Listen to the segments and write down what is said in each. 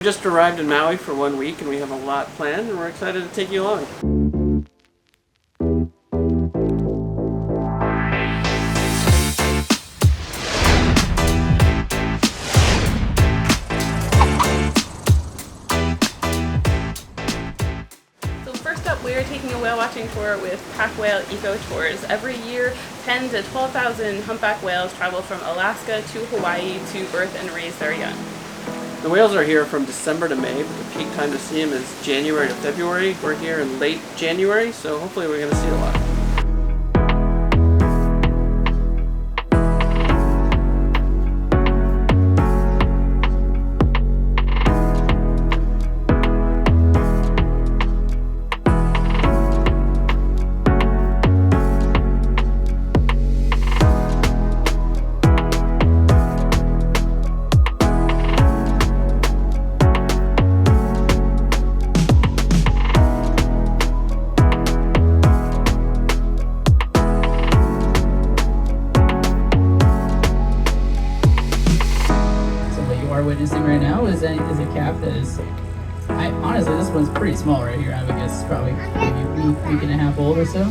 We just arrived in Maui for 1 week and we have a lot planned and we're excited to take you along. So first up, we are taking a whale watching tour with PacWhale Eco Tours. Every year, 10,000 to 12,000 humpback whales travel from Alaska to Hawaii to birth and raise their young. The whales are here from December to May, but the peak time to see them is January to February. We're here in late January, so hopefully we're going to see a lot. Witnessing right now is a calf that is, honestly, this one's pretty small right here. I would guess probably maybe a week and a half old or so.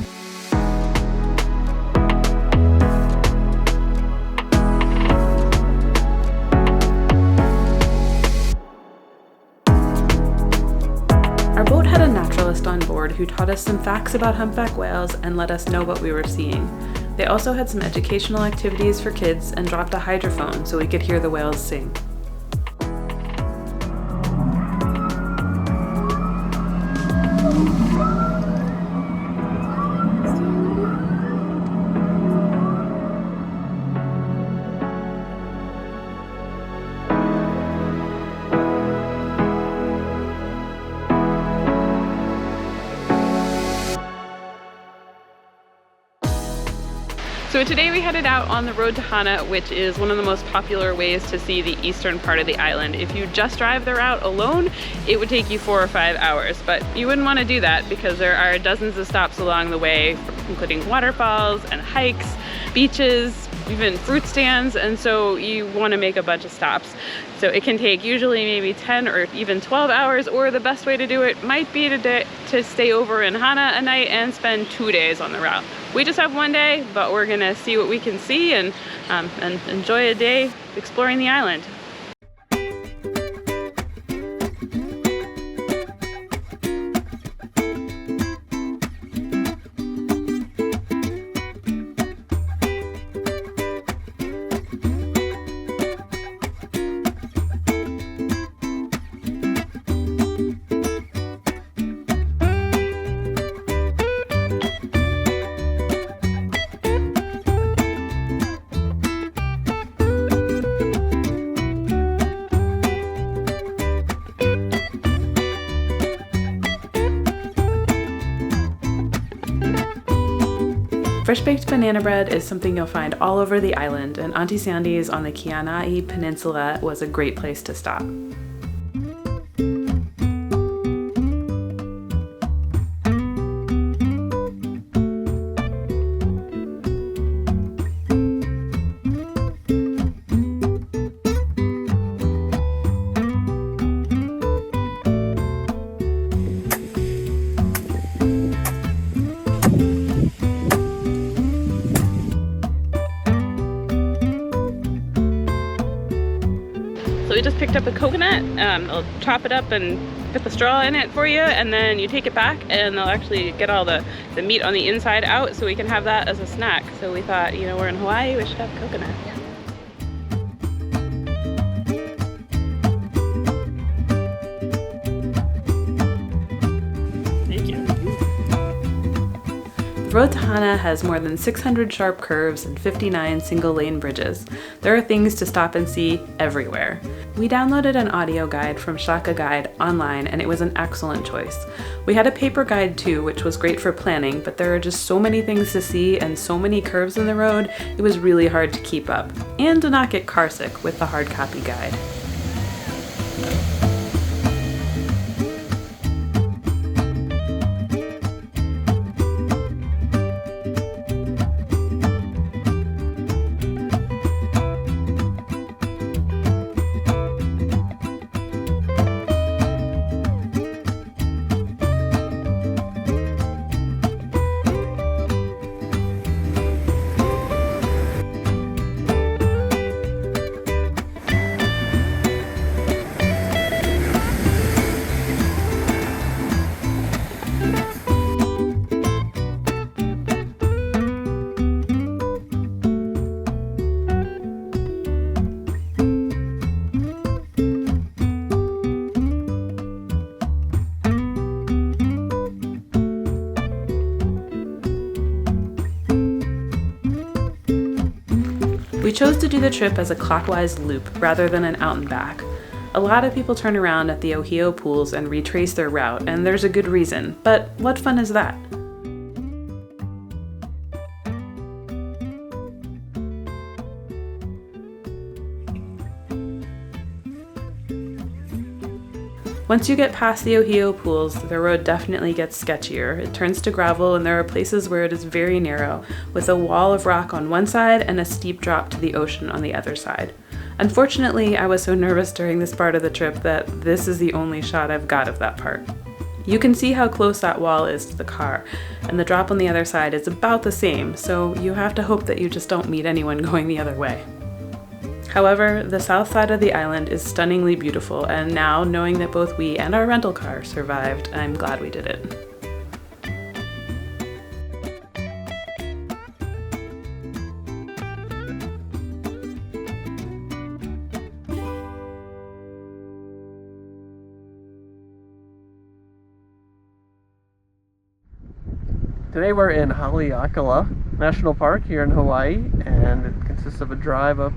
Our boat had a naturalist on board who taught us some facts about humpback whales and let us know what we were seeing. They also had some educational activities for kids and dropped a hydrophone so we could hear the whales sing. So today we headed out on the road to Hana, which is one of the most popular ways to see the eastern part of the island. If you just drive the route alone, it would take you 4 or 5 hours, but you wouldn't want to do that because there are dozens of stops along the way, including waterfalls and hikes, beaches, even fruit stands, and so you want to make a bunch of stops. So it can take usually maybe 10 or even 12 hours, or the best way to do it might be to stay over in Hana a night and spend 2 days on the route. We just have 1 day, but we're gonna see what we can see and enjoy a day exploring the island. Fresh baked banana bread is something you'll find all over the island, and Auntie Sandy's on the Kianai Peninsula was a great place to stop. So we just picked up a coconut. They'll chop it up and put the straw in it for you, and then you take it back and they'll actually get all the meat on the inside out so we can have that as a snack. So we thought, you know, we're in Hawaii, we should have coconut. The road to Hana has more than 600 sharp curves and 59 single-lane bridges. There are things to stop and see everywhere. We downloaded an audio guide from Shaka Guide online, and it was an excellent choice. We had a paper guide too, which was great for planning, but there are just so many things to see and so many curves in the road, it was really hard to keep up, and to not get carsick with the hard copy guide. We chose to do the trip as a clockwise loop rather than an out and back. A lot of people turn around at the Ohe'o pools and retrace their route, and there's a good reason, but what fun is that? Once you get past the Ohe'o pools, the road definitely gets sketchier. It turns to gravel and there are places where it is very narrow, with a wall of rock on one side and a steep drop to the ocean on the other side. Unfortunately, I was so nervous during this part of the trip that this is the only shot I've got of that part. You can see how close that wall is to the car, and the drop on the other side is about the same, so you have to hope that you just don't meet anyone going the other way. However, the south side of the island is stunningly beautiful, and now, knowing that both we and our rental car survived, I'm glad we did it. Today we're in Haleakalā National Park here in Hawaii, and it consists of a drive up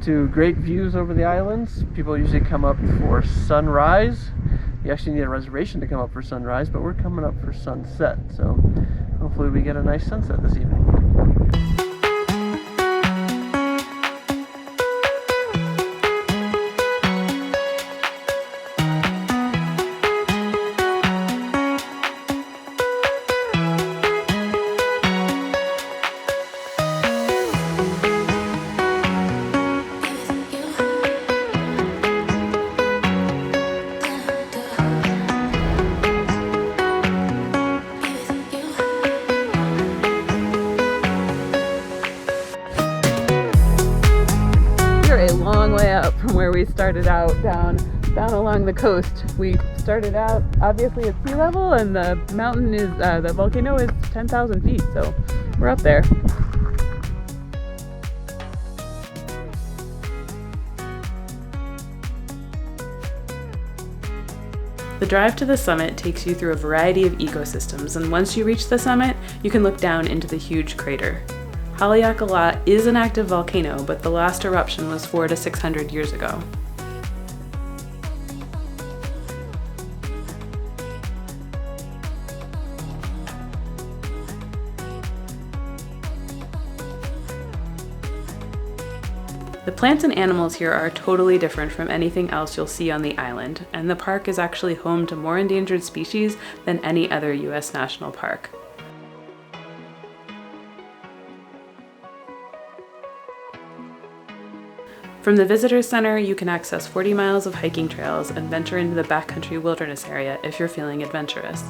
to great views over the islands. People usually come up for sunrise. You actually need a reservation to come up for sunrise, but we're coming up for sunset, so hopefully we get a nice sunset this evening. Where we started out down along the coast. We started out obviously at sea level, and the mountain is the volcano is 10,000 feet, so we're up there. The drive to the summit takes you through a variety of ecosystems, and once you reach the summit, you can look down into the huge crater. Haleakalā is an active volcano, but the last eruption was 400 to 600 years ago. The plants and animals here are totally different from anything else you'll see on the island, and the park is actually home to more endangered species than any other U.S. national park. From the Visitor Center, you can access 40 miles of hiking trails and venture into the backcountry wilderness area if you're feeling adventurous.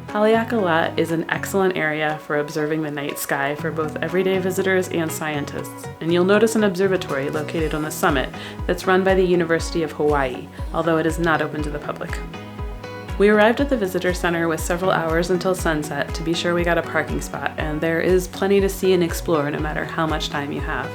Haleakalā is an excellent area for observing the night sky for both everyday visitors and scientists, and you'll notice an observatory located on the summit that's run by the University of Hawaii, although it is not open to the public. We arrived at the Visitor Center with several hours until sunset to be sure we got a parking spot, and there is plenty to see and explore no matter how much time you have.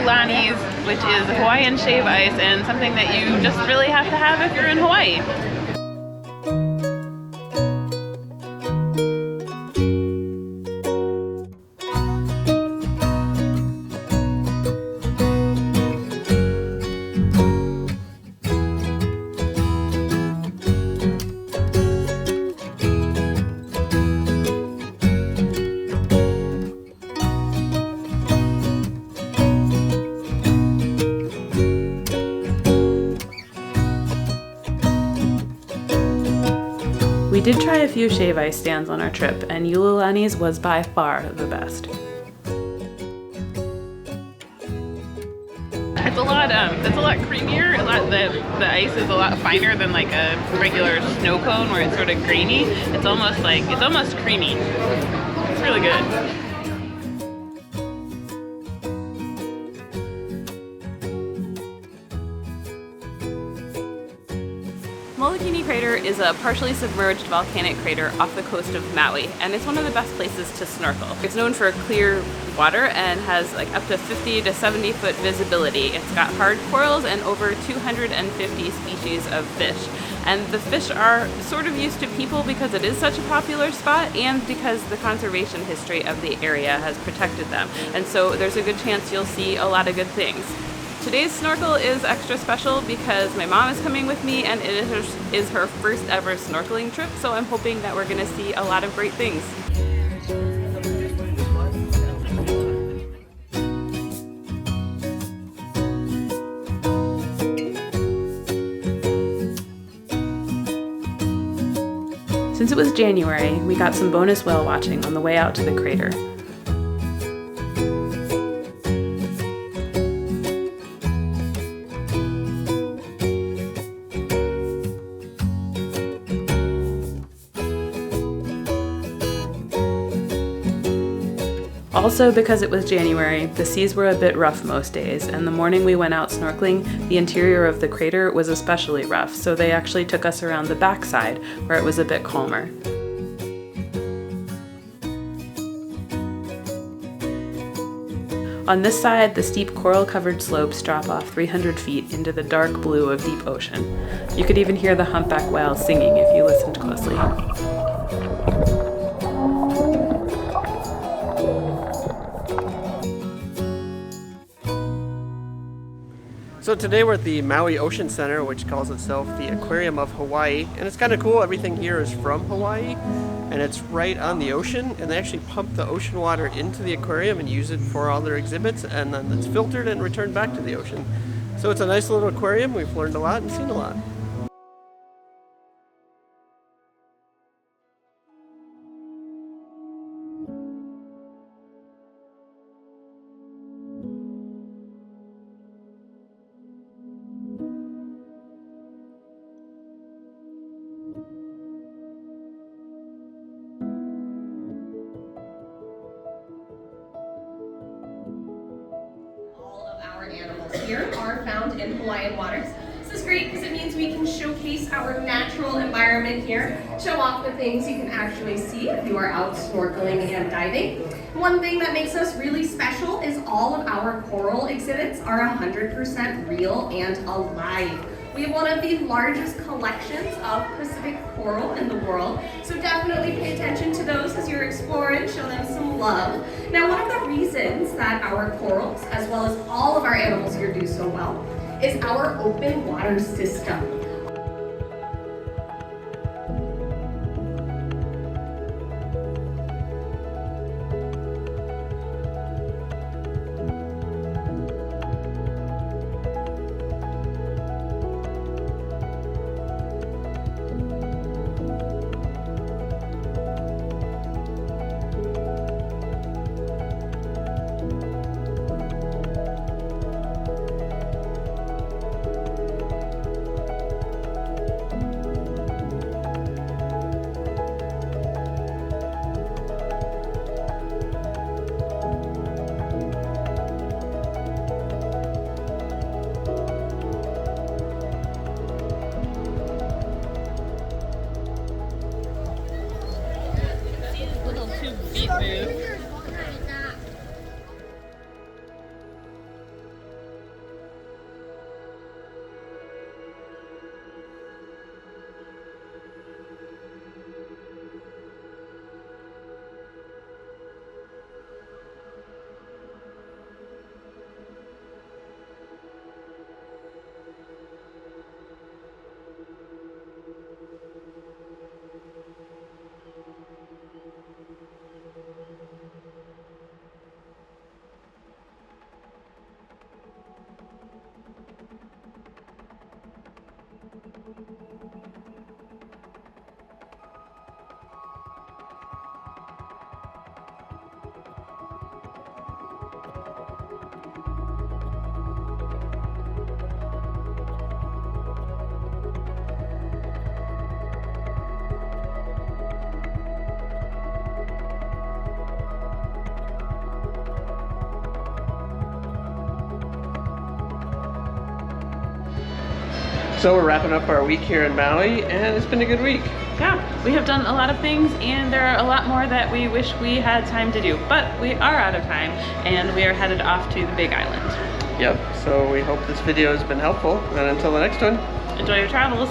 Ululani's, which is Hawaiian shave ice and something that you just really have to have if you're in Hawaii. We did try a few shave ice stands on our trip, and Ululani's was by far the best. It's a lot creamier. The ice is a lot finer than like a regular snow cone where it's sort of grainy. It's almost creamy. It's really good. Molokini Crater is a partially submerged volcanic crater off the coast of Maui, and it's one of the best places to snorkel. It's known for clear water and has like up to 50 to 70 foot visibility. It's got hard corals and over 250 species of fish. And the fish are sort of used to people because it is such a popular spot and because the conservation history of the area has protected them. And so there's a good chance you'll see a lot of good things. Today's snorkel is extra special because my mom is coming with me and it is her first ever snorkeling trip, so I'm hoping that we're going to see a lot of great things. Since it was January, we got some bonus whale watching on the way out to the crater. Also, because it was January, the seas were a bit rough most days, and the morning we went out snorkeling, the interior of the crater was especially rough, so they actually took us around the backside, where it was a bit calmer. On this side, the steep coral-covered slopes drop off 300 feet into the dark blue of deep ocean. You could even hear the humpback whales singing if you listened closely. So today we're at the Maui Ocean Center, which calls itself the Aquarium of Hawaii, and it's kind of cool. Everything here is from Hawaii, and it's right on the ocean, and they actually pump the ocean water into the aquarium and use it for all their exhibits, and then it's filtered and returned back to the ocean. So it's a nice little aquarium. We've learned a lot and seen a lot. Animals here are found in Hawaiian waters. This is great because it means we can showcase our natural environment here, show off the things you can actually see if you are out snorkeling and diving. One thing that makes us really special is all of our coral exhibits are 100% real and alive. We have one of the largest collections of Pacific coral in the world, so definitely pay attention to those as you're exploring, show them some love. Now, one of the reasons that our corals, as well as all of our animals here do so well, is our open water system. So we're wrapping up our week here in Maui, and it's been a good week. Yeah, we have done a lot of things, and there are a lot more that we wish we had time to do, but we are out of time, and we are headed off to the Big Island. Yep, so we hope this video has been helpful, and until the next one, Enjoy your travels.